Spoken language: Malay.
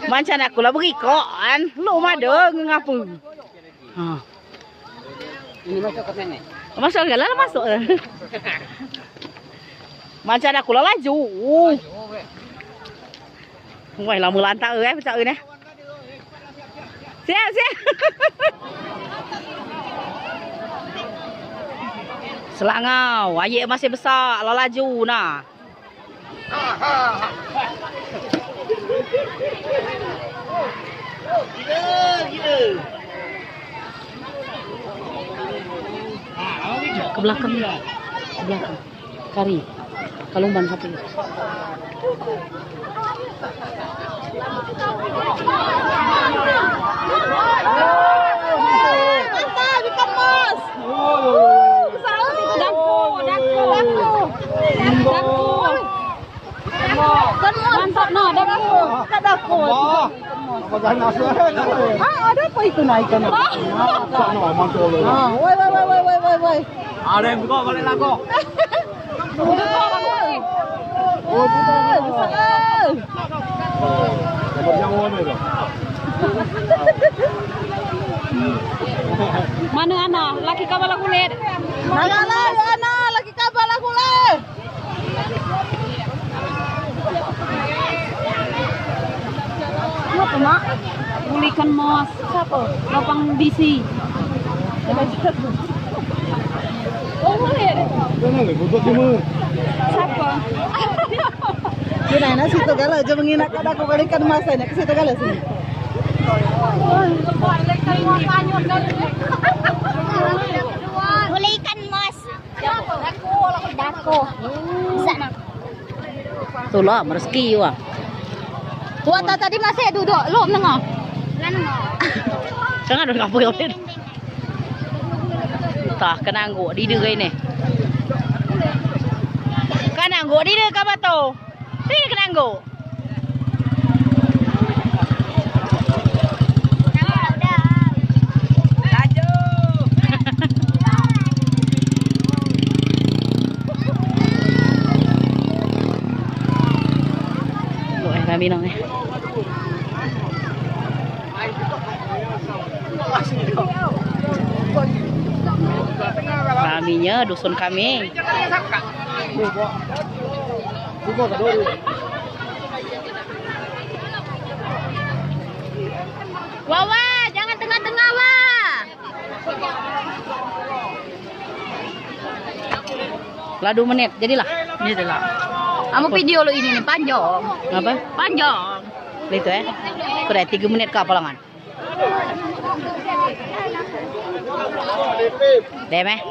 Macam aku lah berikon. Lu mada ngapa? Ha. Ini masuk ke sini. Masuk ke lah masuk. Macam aku lah laju. Wah, lama lantak macam ni. Siap. Selangau, ayik masih besar, lah laju nah. Gila. Ke belakang. Kari. Kalumban satu. Mantap, ikan mas. Mantap no, daku. Ada apa itu ikan? Woi. Ada yang buka balik lagu. Mana ana? Laki kabala kulit. Mana ana? Lagi kabar aku lah. Apa mak? Bulikan mos. Siapa? Lapang bisi. Oh boleh. Siapa? Kira na situ gala, jom nginak ada aku balikan masa ni ke situ gala sini. Bulikan mas. Dako. Sana. Tu lah, rezeki wah. Tua tadi masih duduk, lu nengok. Jangan ada apa kau ni. Tah kena angguk di dia ni. Kena angguk di dia kau tu. Dia kena angguk. Kami nang ni. Kaminya dusun kami. Wawa, jangan tengah-tengah wah. Lah 2 menit, jadilah. Jadilah. Amo video lo ini nih panjang. Apa? Panjang. Itu Kuda 3 menit ke Palangan. Deh meh.